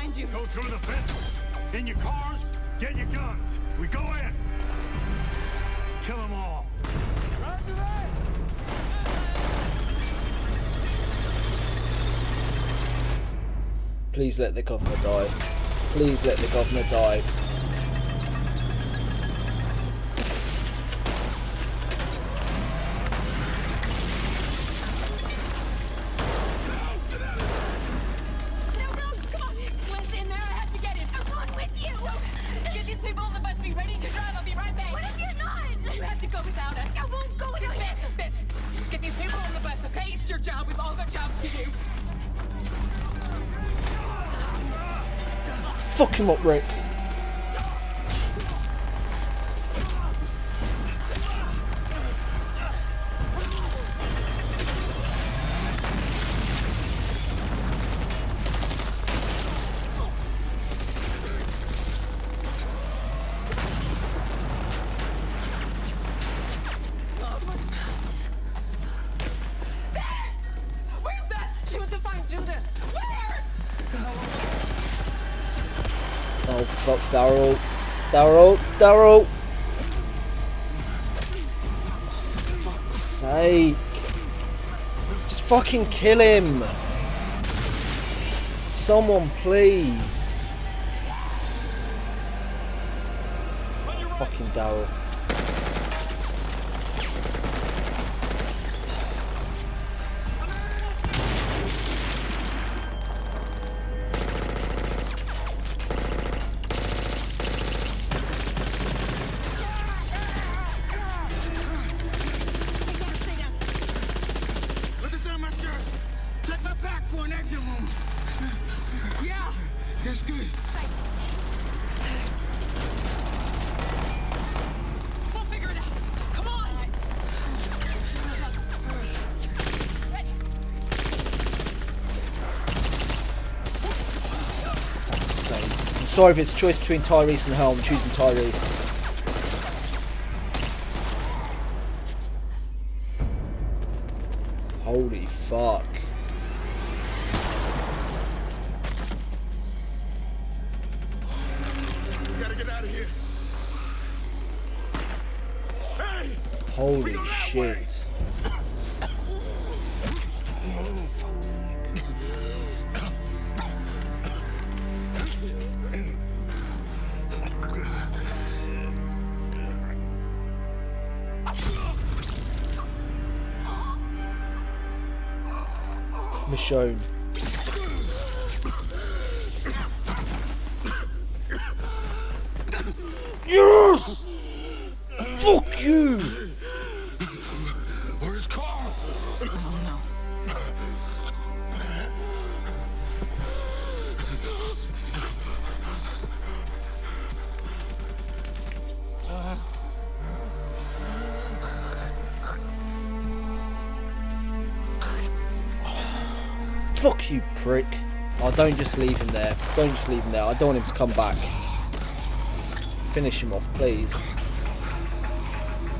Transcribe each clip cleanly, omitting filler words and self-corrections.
behind you. Go through the fences. In your cars, get your guns. We go in. Kill them all. Roger that! Please let the governor die. Please let the governor die. Fuck him up, Rick. Oh fuck, Daryl. Daryl, Daryl. For fuck's sake. Just fucking kill him. Someone please. Fucking Daryl. Sorry if it's a choice between Tyrese and Helm, I'm choosing Tyrese. Holy fuck. We gotta get out of here. Hey! Holy shit. Michonne. Yes! Fuck you! Where's Carl? Oh no. Fuck you, prick. Oh, don't just leave him there. Don't just leave him there. I don't want him to come back. Finish him off, please.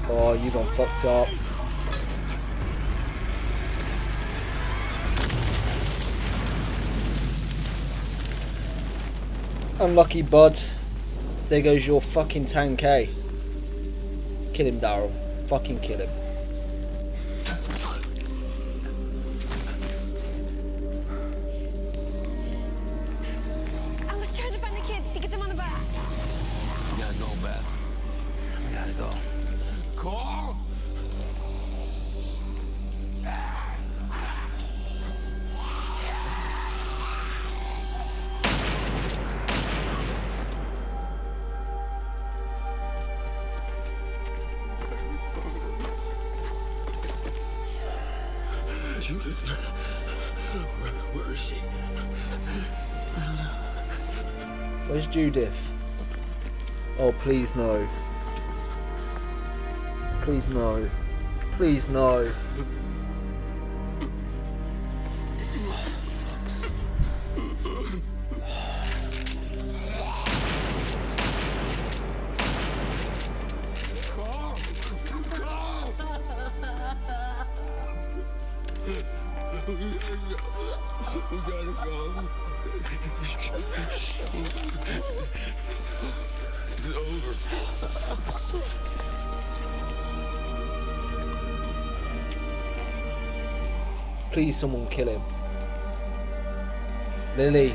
Oh, you done fucked up. Unlucky, bud. There goes your fucking 10k. Kill him, Daryl. Fucking kill him. Judith? Where is she? Where's Judith? Oh, please no. Please no. Please no. Oh, fuck's sake. We gotta go. It's over. Please, someone kill him. Lily.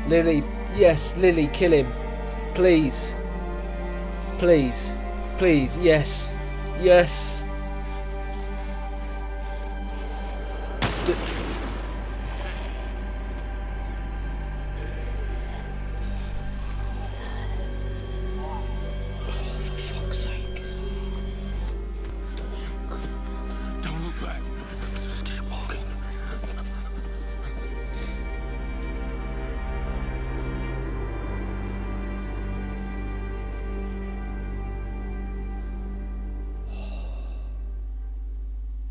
Lily. Yes, Lily, kill him. Please. Please. Please. Yes. Yes. For fuck's sake. Don't look back. Just keep walking.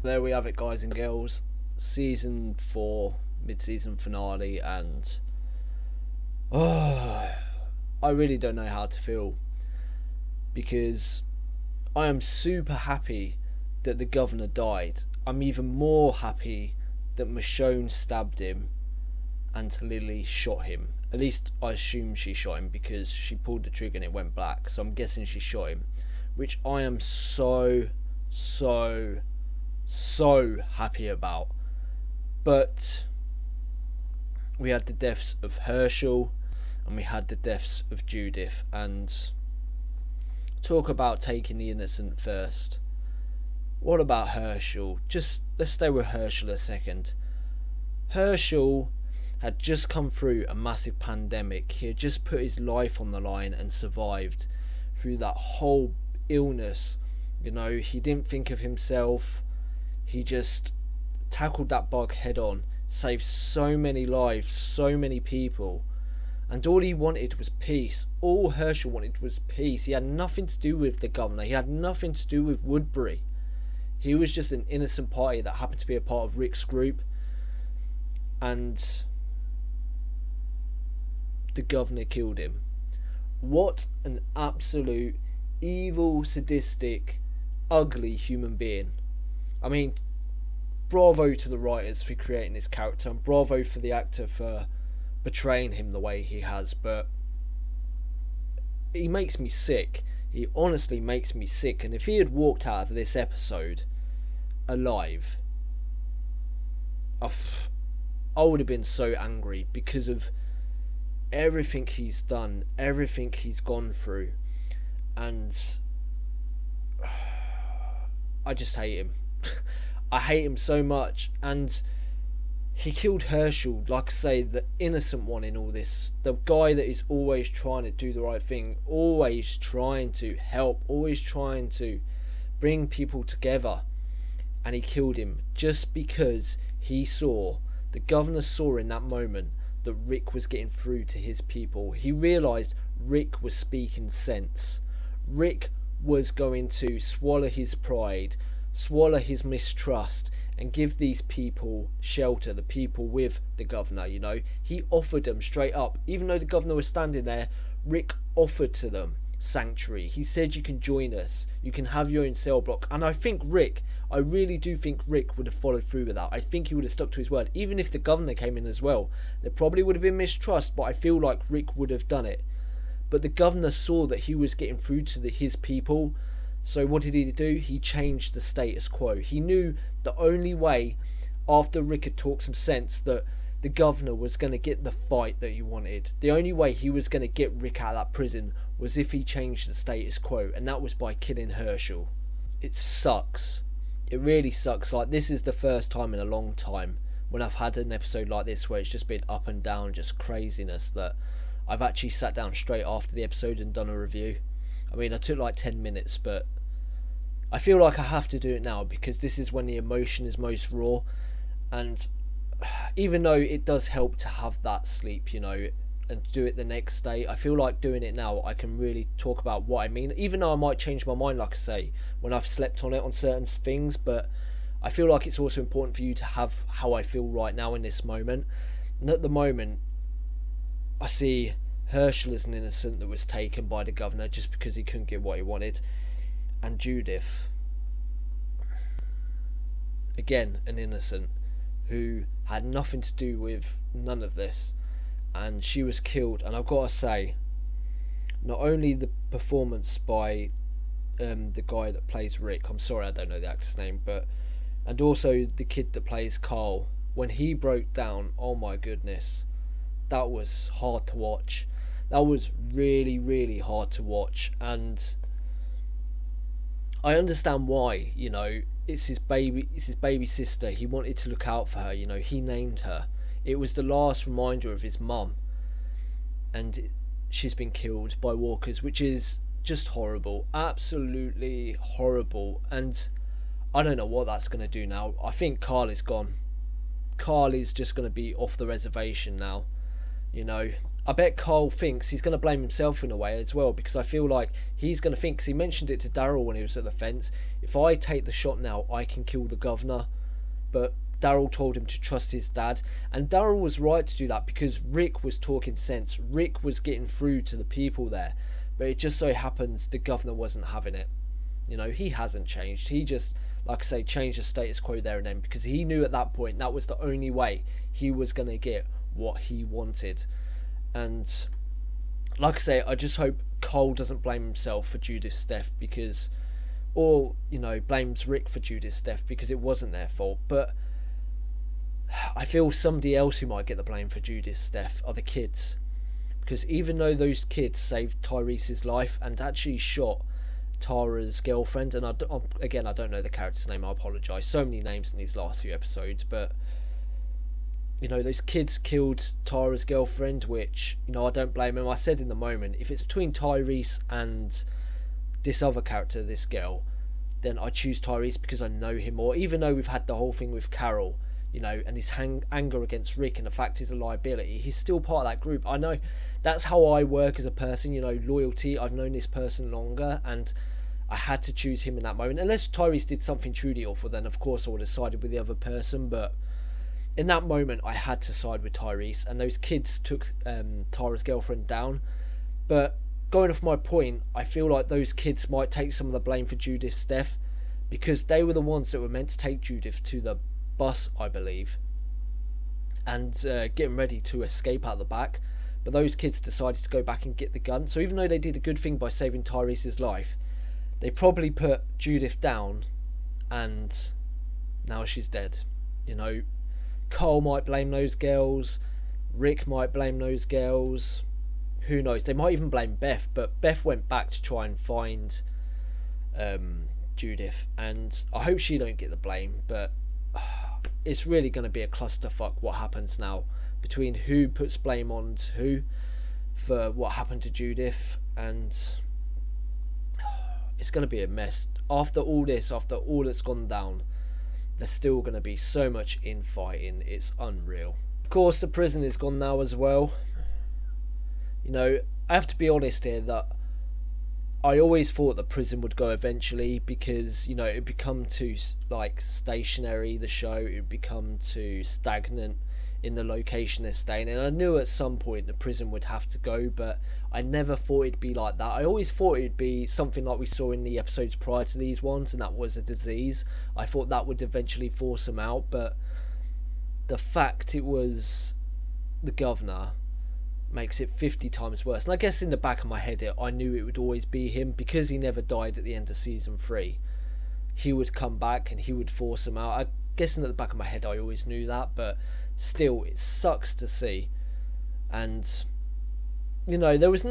There we have it, guys and girls. Season 4, mid-season finale, and I really don't know how to feel, because I am super happy that the governor died. I'm even more happy that Michonne stabbed him and Lily shot him. At least I assume she shot him, because she pulled the trigger and it went black, so I'm guessing she shot him, which I am so happy about. But we had the deaths of Herschel and we had the deaths of Judith, and talk about taking the innocent first. What about Herschel? Just let's stay with Herschel a second. Herschel had just come through a massive pandemic. He had just put his life on the line and survived through that whole illness. You know, he didn't think of himself. He just tackled that bug head on, saved so many lives, so many people, and all he wanted was peace. All Herschel wanted was peace. He had nothing to do with the governor. He had nothing to do with Woodbury. He was just an innocent party that happened to be a part of Rick's group, and the governor killed him. What an absolute evil, sadistic, ugly human being. I mean, bravo to the writers for creating this character, and bravo for the actor for portraying him the way he has, but he makes me sick. He honestly makes me sick, and if he had walked out of this episode alive, I would have been so angry because of everything he's done, everything he's gone through, and I just hate him. I hate him so much. And he killed Herschel, like I say, the innocent one in all this, the guy that is always trying to do the right thing, always trying to help, always trying to bring people together, and he killed him just because the governor saw in that moment that Rick was getting through to his people. He realised Rick was speaking sense. Rick was going to swallow his pride, swallow his mistrust, and give these people shelter, the people with the governor. You know, he offered them straight up, even though the governor was standing there, Rick offered to them sanctuary. He said, you can join us, you can have your own cell block. And I really do think Rick would have followed through with that. I think he would have stuck to his word. Even if the governor came in as well, there probably would have been mistrust, but I feel like Rick would have done it. But the governor saw that he was getting through to his people, so what did he do? He changed the status quo. He knew the only way, after Rick had talked some sense, that the governor was going to get the fight that he wanted. The only way he was going to get Rick out of that prison was if he changed the status quo, and that was by killing Herschel. It sucks. It really sucks. Like, this is the first time in a long time when I've had an episode like this where it's just been up and down, just craziness, that I've actually sat down straight after the episode and done a review. I mean, I took like 10 minutes, but I feel like I have to do it now because this is when the emotion is most raw. And even though it does help to have that sleep, you know, and do it the next day, I feel like doing it now I can really talk about what I mean, even though I might change my mind, like I say, when I've slept on it on certain things. But I feel like it's also important for you to have how I feel right now in this moment. And at the moment, I see Herschel as an innocent that was taken by the governor just because he couldn't get what he wanted, and Judith, again an innocent, who had nothing to do with none of this, and she was killed. And I've got to say, not only the performance by the guy that plays Rick, I'm sorry I don't know the actor's name, but and also the kid that plays Carl, when he broke down, oh my goodness, that was hard to watch. That was really, really hard to watch. And I understand why. It's his baby sister. He wanted to look out for her. He named her. It was the last reminder of his mum, and she's been killed by walkers, which is just horrible, absolutely horrible. And I don't know what that's going to do now. I think Carl is gone. Carl is just going to be off the reservation now. I bet Carl thinks he's going to blame himself in a way as well, because I feel like he's going to think, because he mentioned it to Daryl when he was at the fence, if I take the shot now, I can kill the governor. But Daryl told him to trust his dad, and Daryl was right to do that, because Rick was talking sense. Rick was getting through to the people there, but it just so happens the governor wasn't having it. He hasn't changed. He just, like I say, changed the status quo there and then, because he knew at that point that was the only way he was going to get what he wanted. And like I say, I just hope Cole doesn't blame himself for Judith's death, or blames Rick for Judith's death, because it wasn't their fault. But I feel somebody else who might get the blame for Judith's death are the kids, because even though those kids saved Tyrese's life and actually shot Tara's girlfriend, and I don't know the character's name, I apologise, so many names in these last few episodes, but those kids killed Tara's girlfriend, which I don't blame him. I said in the moment, if it's between Tyrese and this other character, this girl, then I choose Tyrese, because I know him more, even though we've had the whole thing with Carol, and his anger against Rick and the fact he's a liability. He's still part of that group. I know that's how I work as a person, loyalty. I've known this person longer, and I had to choose him in that moment. Unless Tyrese did something truly awful, then of course I would have sided with the other person, but in that moment I had to side with Tyrese, and those kids took Tara's girlfriend down. But going off my point, I feel like those kids might take some of the blame for Judith's death, because they were the ones that were meant to take Judith to the bus, I believe, and getting ready to escape out the back. But those kids decided to go back and get the gun. So even though they did a good thing by saving Tyrese's life, they probably put Judith down, and now she's dead. Cole might blame those girls, Rick might blame those girls, who knows, they might even blame Beth, but Beth went back to try and find Judith, and I hope she don't get the blame. But it's really going to be a clusterfuck what happens now, between who puts blame on who for what happened to Judith, and it's going to be a mess. After all this, after all that's gone down, there's still going to be so much infighting. It's unreal. Of course, the prison is gone now as well. I have to be honest here that I always thought the prison would go eventually, because it'd become too stationary, the show. It'd become too stagnant in the location they're staying in. I knew at some point the prison would have to go, but I never thought it'd be like that. I always thought it'd be something like we saw in the episodes prior to these ones, and that was a disease. I thought that would eventually force them out, but the fact it was the governor makes it 50 times worse. And I guess in the back of my head I knew it would always be him, because he never died at the end of season 3. He would come back and he would force them out. I guess in the back of my head I always knew that, but still, it sucks to see. And there was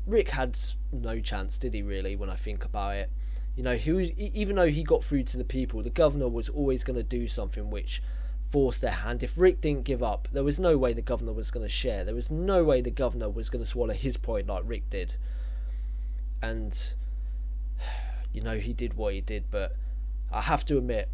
Rick had no chance, did he really, when I think about it? Even though he got through to the people, the governor was always going to do something which forced their hand. If Rick didn't give up, there was no way the governor was going to share. There was no way the governor was going to swallow his pride like Rick did. And he did what he did. But I have to admit,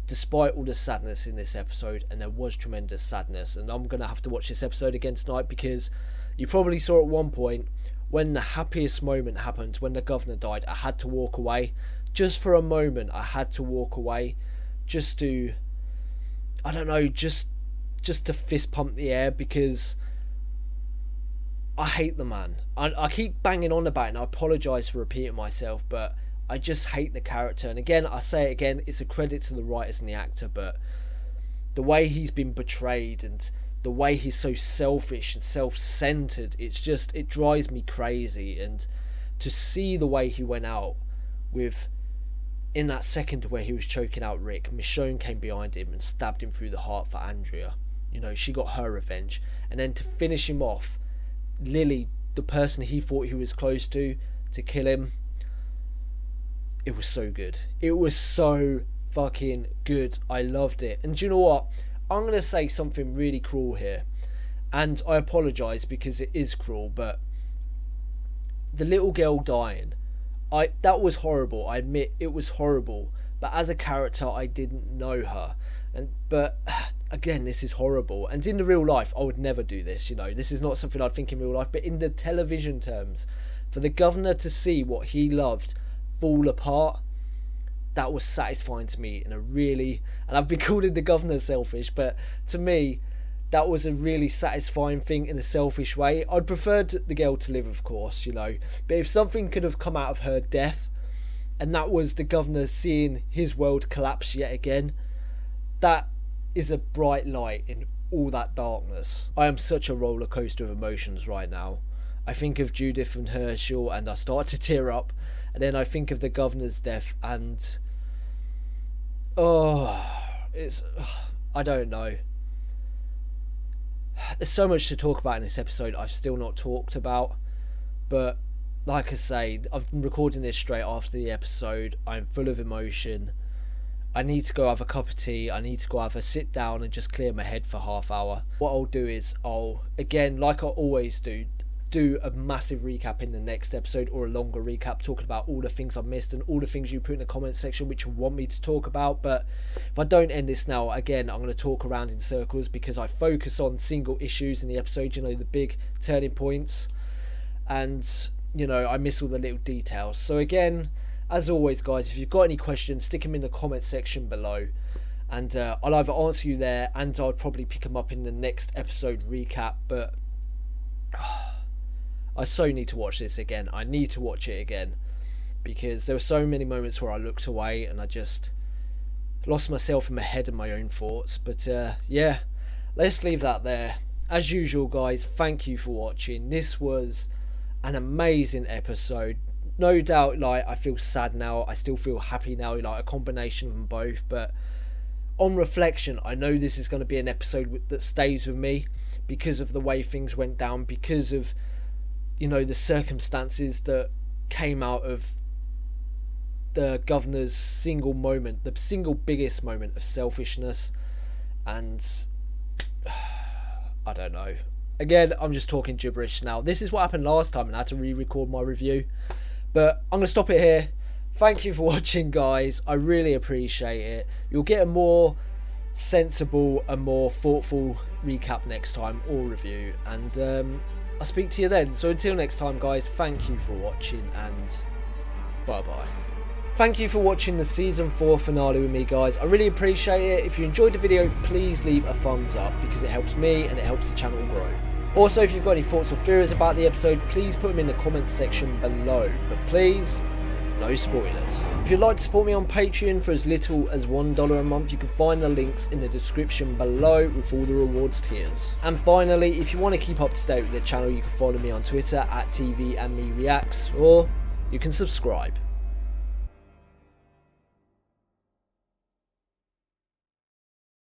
despite all the sadness in this episode, and there was tremendous sadness, and I'm going to have to watch this episode again tonight, because you probably saw at one point when the happiest moment happened, when the governor died, I had to walk away. Just for a moment I had to walk away, just to, I don't know, just to fist pump the air, because I hate the man. I keep banging on about it, and I apologise for repeating myself, but I just hate the character. And again, I say it again, it's a credit to the writers and the actor, but the way he's been betrayed and the way he's so selfish and self-centered, it drives me crazy. And to see the way he went out with, in that second where he was choking out Rick, Michonne came behind him and stabbed him through the heart for Andrea. You know, she got her revenge. And then to finish him off, Lily, the person he thought he was close to kill him. It was so good. It was so fucking good. I loved it. And do you know what? I'm going to say something really cruel here. And I apologise because it is cruel, but the little girl dying, that was horrible. I admit it was horrible. But as a character, I didn't know her. But again, this is horrible. And in the real life, I would never do this. You know, this is not something I'd think in real life. But in the television terms, for the governor to see what he loved fall apart, that was satisfying to me in a really, and I've been calling the governor selfish, but to me that was a really satisfying thing in a selfish way. I'd preferred the girl to live, of course, you know, but if something could have come out of her death, and that was the governor seeing his world collapse yet again, that is a bright light in all that darkness. I am such a roller coaster of emotions right now. I think of Judith and Herschel and I start to tear up, and then I think of the governor's death and I don't know. There's so much to talk about in this episode I've still not talked about, but like I say, I've been recording this straight after the episode. I'm full of emotion. I need to go have a cup of tea. I need to go have a sit down and just clear my head for half hour. What I'll do is I'll, again, like I always do a massive recap in the next episode, or a longer recap talking about all the things I've missed and all the things you put in the comment section which you want me to talk about. But if I don't end this now, again, I'm going to talk around in circles because I focus on single issues in the episode, you know, the big turning points, and you know, I miss all the little details. So again, as always guys, if you've got any questions, stick them in the comment section below, and I'll either answer you there and I'll probably pick them up in the next episode recap. But I so need to watch this again. I need to watch it again because there were so many moments where I looked away and I just lost myself in my head and my own thoughts. But yeah, let's leave that there. As usual guys, thank you for watching. This was an amazing episode. No doubt, like, I feel sad now, I still feel happy now, like a combination of them both. But on reflection, I know this is going to be an episode that stays with me because of the way things went down, because of, you know, the circumstances that came out of the governor's single moment, the single biggest moment of selfishness. And I don't know, again, I'm just talking gibberish now. This is what happened last time and I had to re-record my review, but I'm going to stop it here. Thank you for watching guys, I really appreciate it. You'll get a more sensible and more thoughtful recap next time, or review, and I'll speak to you then. So until next time guys, thank you for watching and bye bye. Thank you for watching the season 4 finale with me guys, I really appreciate it. If you enjoyed the video, please leave a thumbs up because it helps me and it helps the channel grow. Also, if you've got any thoughts or theories about the episode, please put them in the comments section below, but please, no spoilers. If you'd like to support me on Patreon for as little as $1 a month, you can find the links in the description below with all the rewards tiers. And finally, if you want to keep up to date with the channel, you can follow me on Twitter at TVandMeReacts, or you can subscribe.